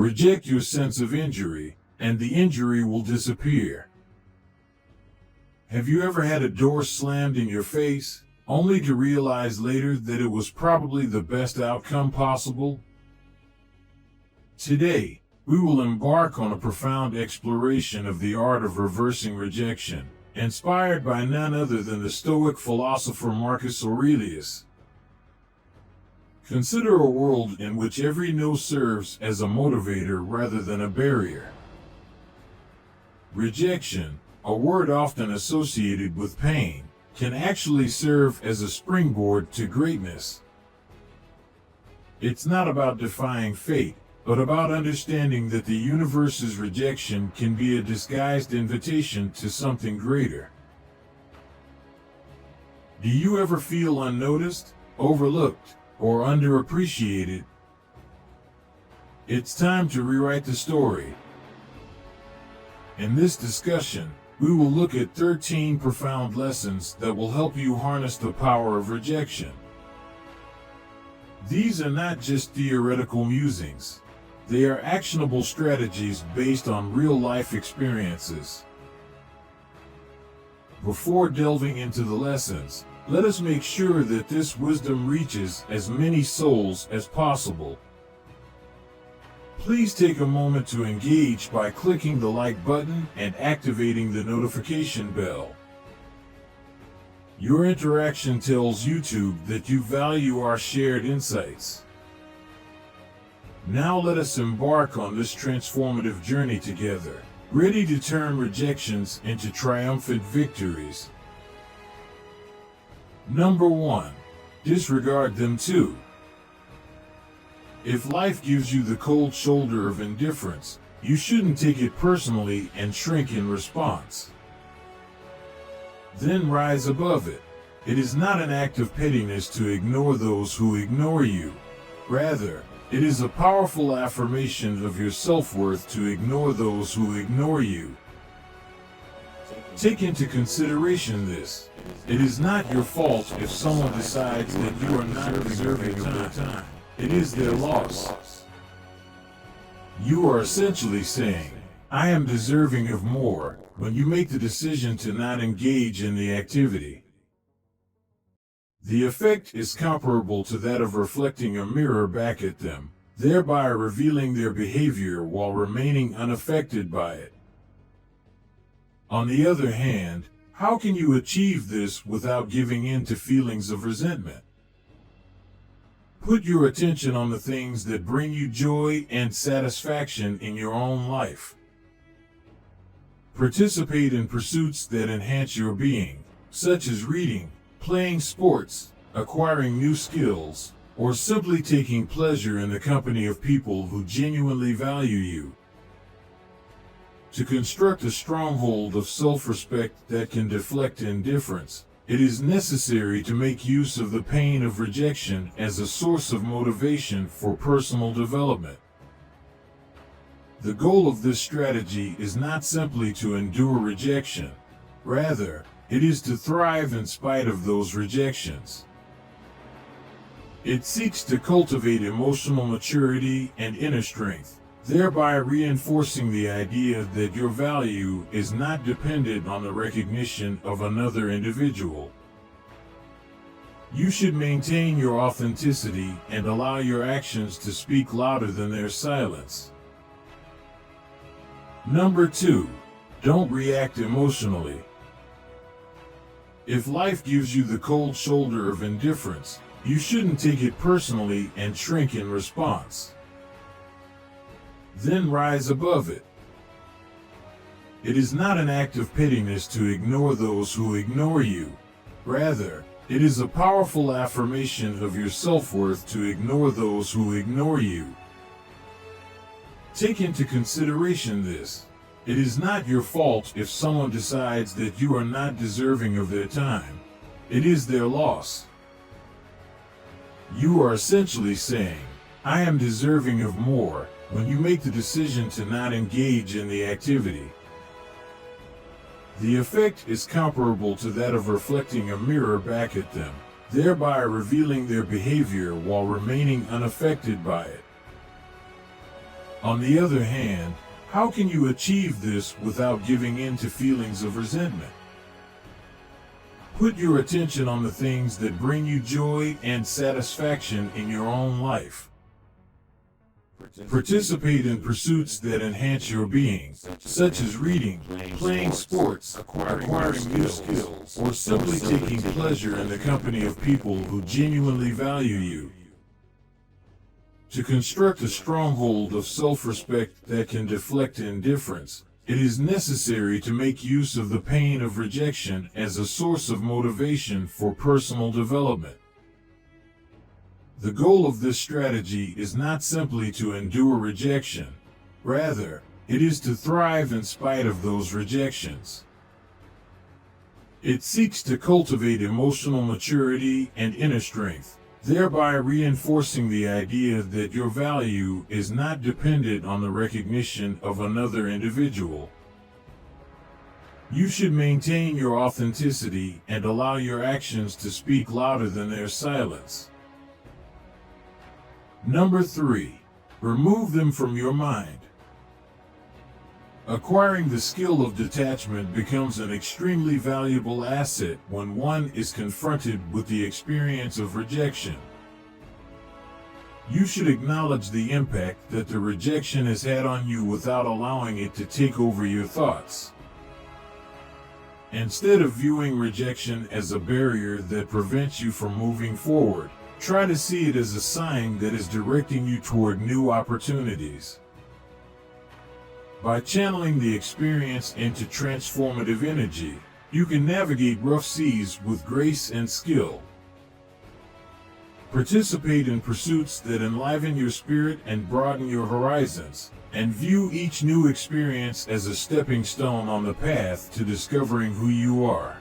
Reject your sense of injury, and the injury will disappear. Have you ever had a door slammed in your face, only to realize later that it was probably the best outcome possible? Today, we will embark on a profound exploration of the art of reversing rejection, inspired by none other than the Stoic philosopher Marcus Aurelius. Consider a world in which every no serves as a motivator rather than a barrier. Rejection, a word often associated with pain, can actually serve as a springboard to greatness. It's not about defying fate, but about understanding that the universe's rejection can be a disguised invitation to something greater. Do you ever feel unnoticed, overlooked, or underappreciated? It's time to rewrite the story. In this discussion, we will look at 13 profound lessons that will help you harness the power of rejection. These are not just theoretical musings. They are actionable strategies based on real-life experiences. Before delving into the lessons, let us make sure that this wisdom reaches as many souls as possible. Please take a moment to engage by clicking the like button and activating the notification bell. Your interaction tells YouTube that you value our shared insights. Now let us embark on this transformative journey together, ready to turn rejections into triumphant victories. Number 1. Disregard them too. If life gives you the cold shoulder of indifference, you shouldn't take it personally and shrink in response. Then rise above it. It is not an act of pettiness to ignore those who ignore you. Rather, it is a powerful affirmation of your self-worth to ignore those who ignore you. Take into consideration this. It is not your fault if someone decides that you are not deserving of their time. It is their loss. You are essentially saying, I am deserving of more, when you make the decision to not engage in the activity. The effect is comparable to that of reflecting a mirror back at them, thereby revealing their behavior while remaining unaffected by it. On the other hand, how can you achieve this without giving in to feelings of resentment? Put your attention on the things that bring you joy and satisfaction in your own life. Participate in pursuits that enhance your being, such as reading, playing sports, acquiring new skills, or simply taking pleasure in the company of people who genuinely value you. To construct a stronghold of self-respect that can deflect indifference, it is necessary to make use of the pain of rejection as a source of motivation for personal development. The goal of this strategy is not simply to endure rejection. Rather, it is to thrive in spite of those rejections. It seeks to cultivate emotional maturity and inner strength, thereby reinforcing the idea that your value is not dependent on the recognition of another individual. You should maintain your authenticity and allow your actions to speak louder than their silence. Number 2. Don't react emotionally. If life gives you the cold shoulder of indifference, you shouldn't take it personally and shrink in response. Then rise above it. It is not an act of pettiness to ignore those who ignore you. Rather, it is a powerful affirmation of your self-worth to ignore those who ignore you. Take into consideration this. It is not your fault if someone decides that you are not deserving of their time. It is their loss. You are essentially saying, I am deserving of more, when you make the decision to not engage in the activity. The effect is comparable to that of reflecting a mirror back at them, thereby revealing their behavior while remaining unaffected by it. On the other hand, how can you achieve this without giving in to feelings of resentment? Put your attention on the things that bring you joy and satisfaction in your own life. Participate in pursuits that enhance your being, such as reading, playing sports, acquiring new skills, or simply taking pleasure in the company of people who genuinely value you. To construct a stronghold of self-respect that can deflect indifference, it is necessary to make use of the pain of rejection as a source of motivation for personal development. The goal of this strategy is not simply to endure rejection. Rather, it is to thrive in spite of those rejections. It seeks to cultivate emotional maturity and inner strength, thereby reinforcing the idea that your value is not dependent on the recognition of another individual. You should maintain your authenticity and allow your actions to speak louder than their silence. Number 3. Remove them from your mind. Acquiring the skill of detachment becomes an extremely valuable asset when one is confronted with the experience of rejection. You should acknowledge the impact that the rejection has had on you without allowing it to take over your thoughts. Instead of viewing rejection as a barrier that prevents you from moving forward, try to see it as a sign that is directing you toward new opportunities. By channeling the experience into transformative energy, you can navigate rough seas with grace and skill. Participate in pursuits that enliven your spirit and broaden your horizons, and view each new experience as a stepping stone on the path to discovering who you are.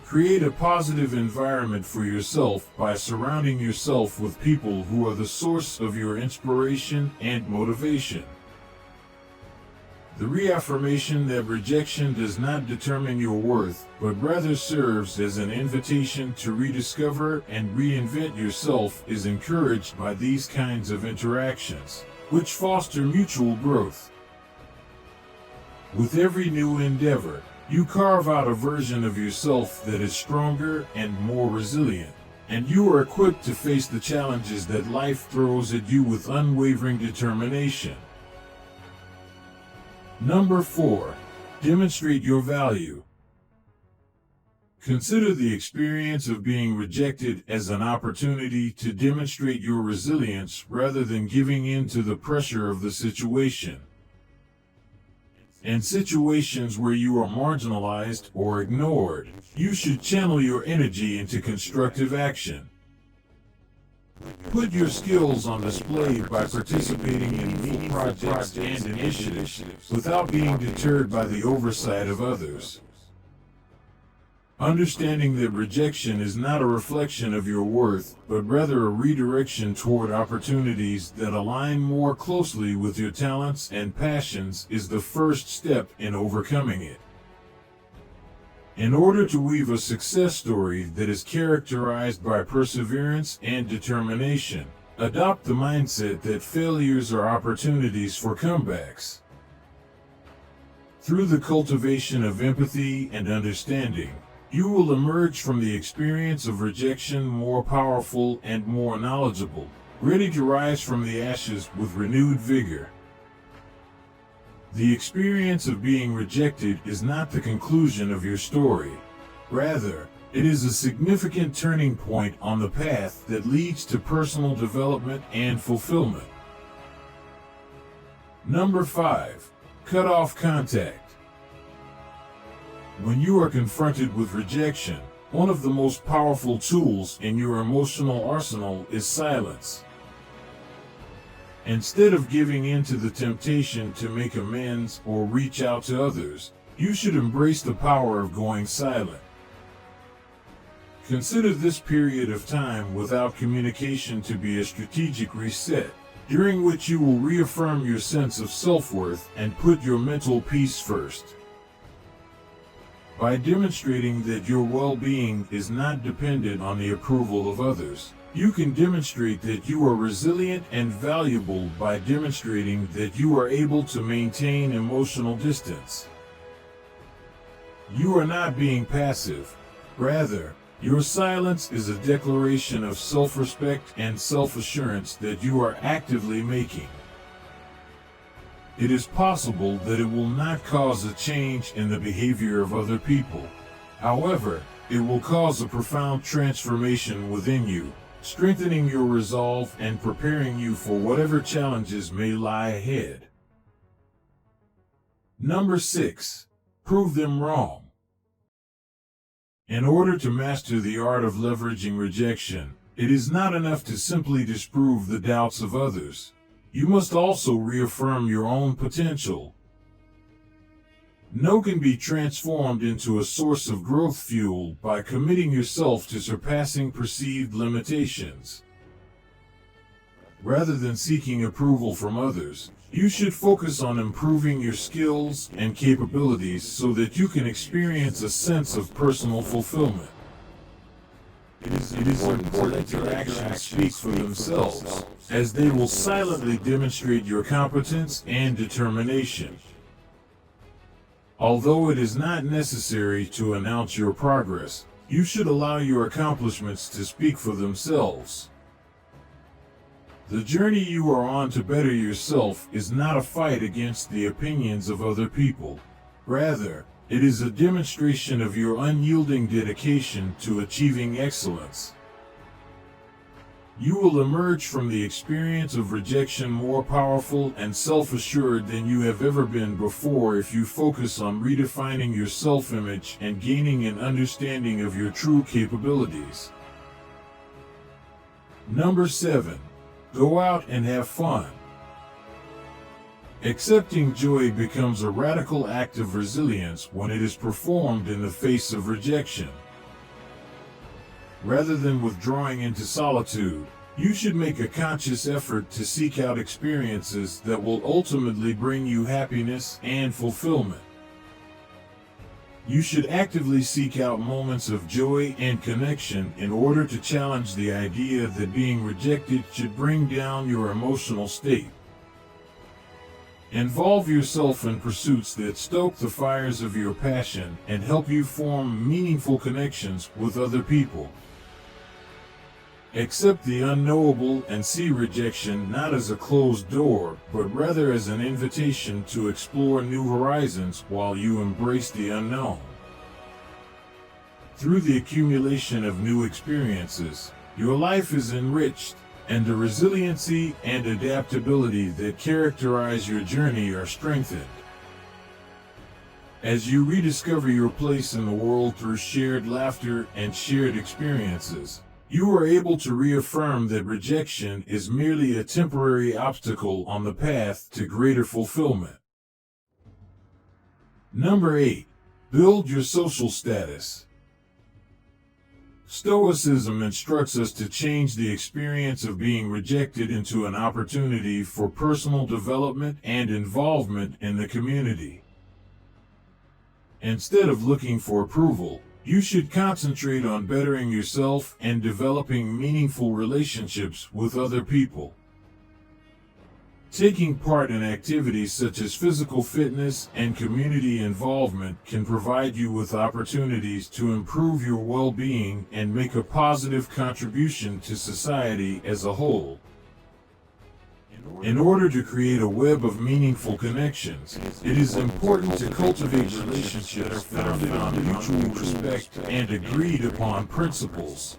Create a positive environment for yourself by surrounding yourself with people who are the source of your inspiration and motivation. The reaffirmation that rejection does not determine your worth, but rather serves as an invitation to rediscover and reinvent yourself is encouraged by these kinds of interactions, which foster mutual growth. With every new endeavor, you carve out a version of yourself that is stronger and more resilient, and you are equipped to face the challenges that life throws at you with unwavering determination. Number 4. Demonstrate your value. Consider the experience of being rejected as an opportunity to demonstrate your resilience rather than giving in to the pressure of the situation. In situations where you are marginalized or ignored, you should channel your energy into constructive action. Put your skills on display by participating in meaningful projects and initiatives without being deterred by the oversight of others. Understanding that rejection is not a reflection of your worth, but rather a redirection toward opportunities that align more closely with your talents and passions is the first step in overcoming it. In order to weave a success story that is characterized by perseverance and determination, adopt the mindset that failures are opportunities for comebacks. Through the cultivation of empathy and understanding, you will emerge from the experience of rejection more powerful and more knowledgeable, ready to rise from the ashes with renewed vigor. The experience of being rejected is not the conclusion of your story. Rather, it is a significant turning point on the path that leads to personal development and fulfillment. Number 5. Cut off contact. When you are confronted with rejection, one of the most powerful tools in your emotional arsenal is silence. Instead of giving in to the temptation to make amends or reach out to others, you should embrace the power of going silent. Consider this period of time without communication to be a strategic reset, during which you will reaffirm your sense of self-worth and put your mental peace first. By demonstrating that your well-being is not dependent on the approval of others, You can demonstrate that you are resilient and valuable by demonstrating that you are able to maintain emotional distance. You are not being passive. Rather, your silence is a declaration of self-respect and self-assurance that you are actively making. It is possible that it will not cause a change in the behavior of other people. However, it will cause a profound transformation within you, strengthening your resolve and preparing you for whatever challenges may lie ahead. Number 6. Prove them wrong. In order to master the art of leveraging rejection, it is not enough to simply disprove the doubts of others. You must also reaffirm your own potential. No can be transformed into a source of growth fuel by committing yourself to surpassing perceived limitations. Rather than seeking approval from others, you should focus on improving your skills and capabilities so that you can experience a sense of personal fulfillment. It is important your actions speak for themselves, as they will silently demonstrate your competence and determination. Although it is not necessary to announce your progress, you should allow your accomplishments to speak for themselves. The journey you are on to better yourself is not a fight against the opinions of other people. Rather, it is a demonstration of your unyielding dedication to achieving excellence. You will emerge from the experience of rejection more powerful and self-assured than you have ever been before if you focus on redefining your self-image and gaining an understanding of your true capabilities. Number 7. Go out and have fun. Accepting joy becomes a radical act of resilience when it is performed in the face of rejection. Rather than withdrawing into solitude, you should make a conscious effort to seek out experiences that will ultimately bring you happiness and fulfillment. You should actively seek out moments of joy and connection in order to challenge the idea that being rejected should bring down your emotional state. Involve yourself in pursuits that stoke the fires of your passion and help you form meaningful connections with other people. Accept the unknowable and see rejection not as a closed door, but rather as an invitation to explore new horizons while you embrace the unknown. Through the accumulation of new experiences, your life is enriched, and the resiliency and adaptability that characterize your journey are strengthened. As you rediscover your place in the world through shared laughter and shared experiences, you are able to reaffirm that rejection is merely a temporary obstacle on the path to greater fulfillment. Number 8. Build your social status. Stoicism instructs us to change the experience of being rejected into an opportunity for personal development and involvement in the community. Instead of looking for approval, you should concentrate on bettering yourself and developing meaningful relationships with other people. Taking part in activities such as physical fitness and community involvement can provide you with opportunities to improve your well-being and make a positive contribution to society as a whole. In order to create a web of meaningful connections, it is important to cultivate relationships founded on mutual respect and agreed-upon principles.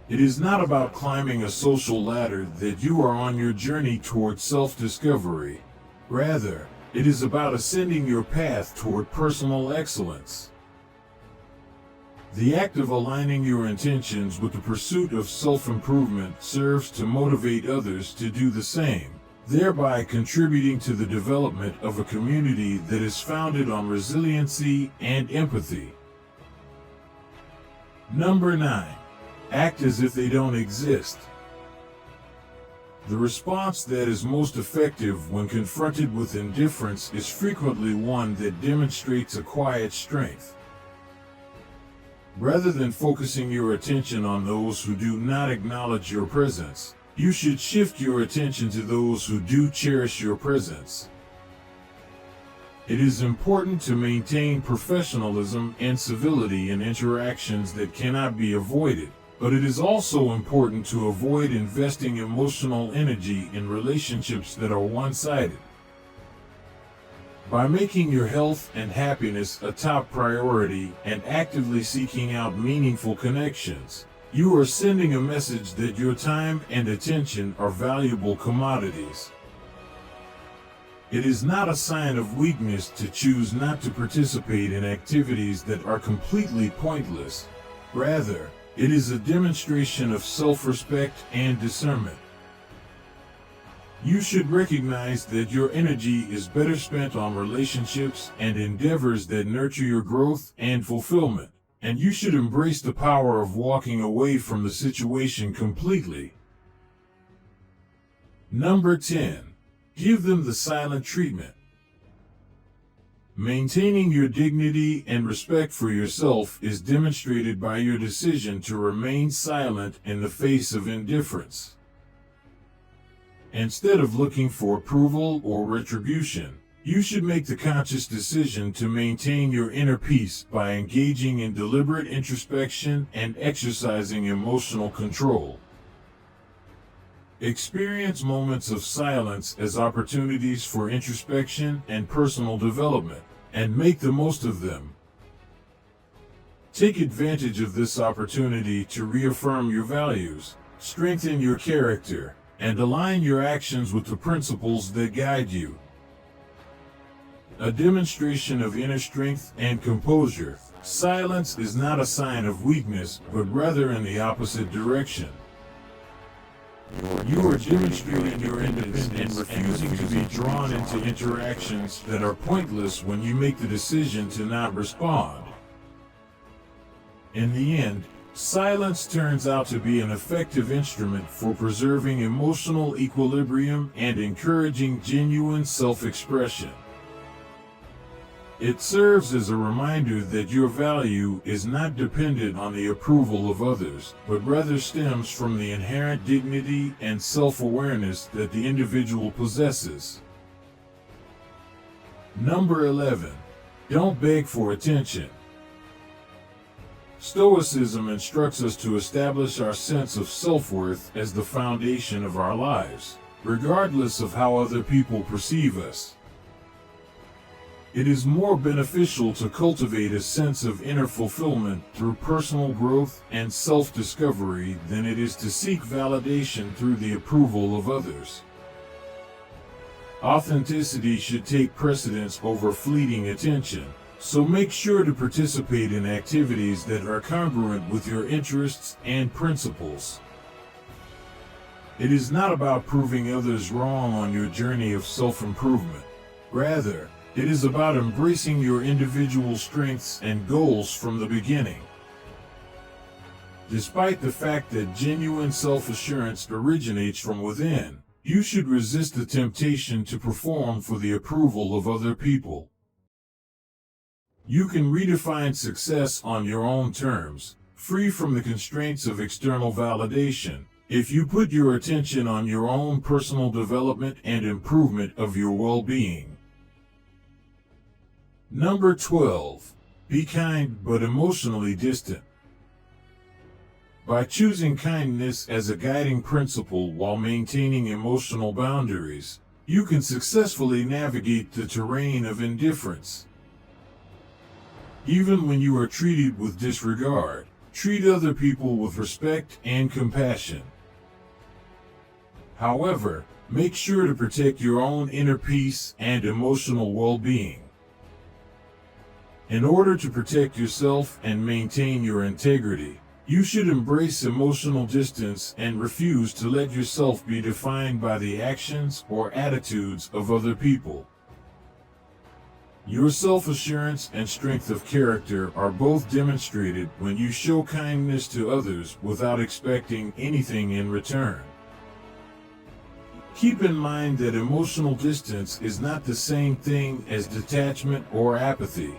It is not about climbing a social ladder that you are on your journey toward self-discovery. Rather, it is about ascending your path toward personal excellence. The act of aligning your intentions with the pursuit of self-improvement serves to motivate others to do the same, thereby contributing to the development of a community that is founded on resiliency and empathy. Number 9. Act as if they don't exist. The response that is most effective when confronted with indifference is frequently one that demonstrates a quiet strength. Rather than focusing your attention on those who do not acknowledge your presence, you should shift your attention to those who do cherish your presence. It is important to maintain professionalism and civility in interactions that cannot be avoided, but it is also important to avoid investing emotional energy in relationships that are one-sided. By making your health and happiness a top priority and actively seeking out meaningful connections, you are sending a message that your time and attention are valuable commodities. It is not a sign of weakness to choose not to participate in activities that are completely pointless. Rather, it is a demonstration of self-respect and discernment. You should recognize that your energy is better spent on relationships and endeavors that nurture your growth and fulfillment, and you should embrace the power of walking away from the situation completely. Number 10. Give them the silent treatment. Maintaining your dignity and respect for yourself is demonstrated by your decision to remain silent in the face of indifference. Instead of looking for approval or retribution, you should make the conscious decision to maintain your inner peace by engaging in deliberate introspection and exercising emotional control. Experience moments of silence as opportunities for introspection and personal development, and make the most of them. Take advantage of this opportunity to reaffirm your values, strengthen your character, and align your actions with the principles that guide you. A demonstration of inner strength and composure, silence is not a sign of weakness, but rather in the opposite direction. You are demonstrating your independence and refusing to be drawn into interactions that are pointless when you make the decision to not respond. In the end, silence turns out to be an effective instrument for preserving emotional equilibrium and encouraging genuine self-expression. It serves as a reminder that your value is not dependent on the approval of others, but rather stems from the inherent dignity and self-awareness that the individual possesses. Number 11. Don't beg for attention. Stoicism instructs us to establish our sense of self-worth as the foundation of our lives, regardless of how other people perceive us. It is more beneficial to cultivate a sense of inner fulfillment through personal growth and self-discovery than it is to seek validation through the approval of others. Authenticity should take precedence over fleeting attention, so make sure to participate in activities that are congruent with your interests and principles. It is not about proving others wrong on your journey of self-improvement. Rather, it is about embracing your individual strengths and goals from the beginning. Despite the fact that genuine self-assurance originates from within, you should resist the temptation to perform for the approval of other people. You can redefine success on your own terms, free from the constraints of external validation, if you put your attention on your own personal development and improvement of your well-being. Number 12. Be kind but emotionally distant. By choosing kindness as a guiding principle while maintaining emotional boundaries, you can successfully navigate the terrain of indifference. Even when you are treated with disregard, treat other people with respect and compassion. However, make sure to protect your own inner peace and emotional well-being. In order to protect yourself and maintain your integrity, you should embrace emotional distance and refuse to let yourself be defined by the actions or attitudes of other people. Your self-assurance and strength of character are both demonstrated when you show kindness to others without expecting anything in return. Keep in mind that emotional distance is not the same thing as detachment or apathy.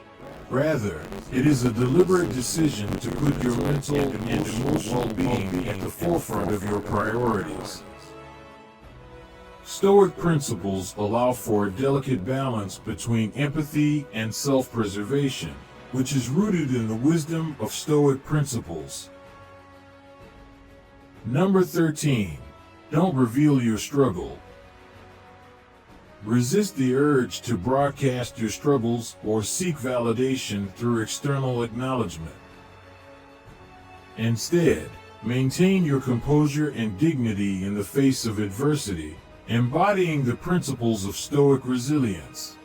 Rather, it is a deliberate decision to put your mental and emotional well-being at the forefront of your priorities. Stoic principles allow for a delicate balance between empathy and self-preservation, which is rooted in the wisdom of Stoic principles. Number 13. Don't reveal your struggle. Resist the urge to broadcast your struggles or seek validation through external acknowledgement. Instead, maintain your composure and dignity in the face of adversity, embodying the principles of Stoic resilience.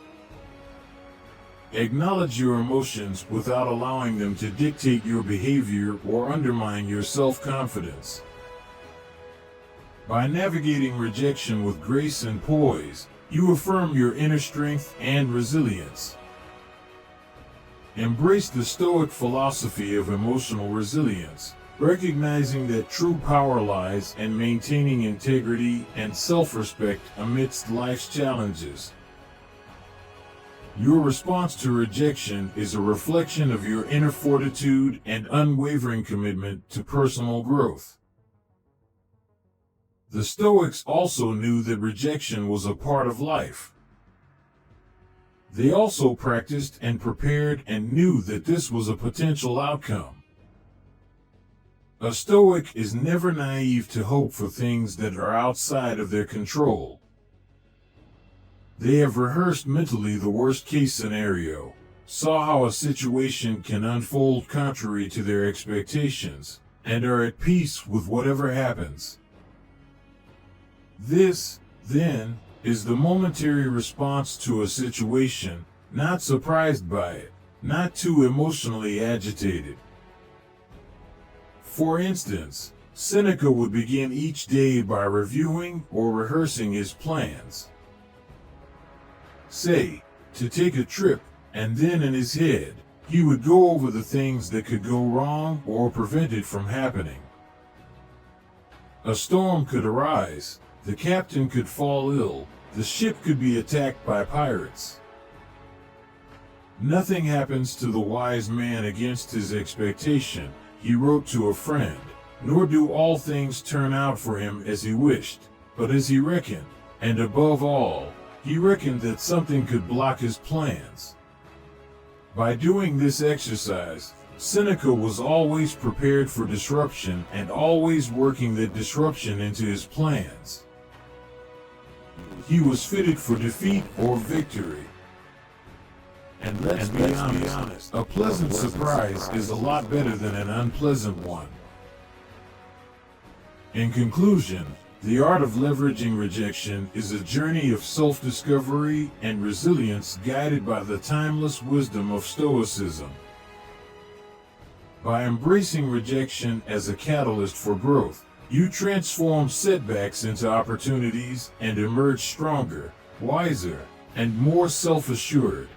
Acknowledge your emotions without allowing them to dictate your behavior or undermine your self-confidence. By navigating rejection with grace and poise, you affirm your inner strength and resilience. Embrace the Stoic philosophy of emotional resilience, recognizing that true power lies in maintaining integrity and self-respect amidst life's challenges. Your response to rejection is a reflection of your inner fortitude and unwavering commitment to personal growth. The Stoics also knew that rejection was a part of life. They also practiced and prepared and knew that this was a potential outcome. A Stoic is never naive to hope for things that are outside of their control. They have rehearsed mentally the worst-case scenario, saw how a situation can unfold contrary to their expectations, and are at peace with whatever happens. This, then, is the momentary response to a situation, not surprised by it, not too emotionally agitated. For instance, Seneca would begin each day by reviewing or rehearsing his plans. Say, to take a trip, and then in his head, he would go over the things that could go wrong or prevent it from happening. A storm could arise. The captain could fall ill, the ship could be attacked by pirates. Nothing happens to the wise man against his expectation, he wrote to a friend, nor do all things turn out for him as he wished, but as he reckoned, and above all, he reckoned that something could block his plans. By doing this exercise, Seneca was always prepared for disruption and always working that disruption into his plans. He was fitted for defeat or victory. And let's be honest, a pleasant surprise is a lot better than an unpleasant one. In conclusion, the art of leveraging rejection is a journey of self-discovery and resilience guided by the timeless wisdom of Stoicism. By embracing rejection as a catalyst for growth, you transform setbacks into opportunities and emerge stronger, wiser, and more self-assured.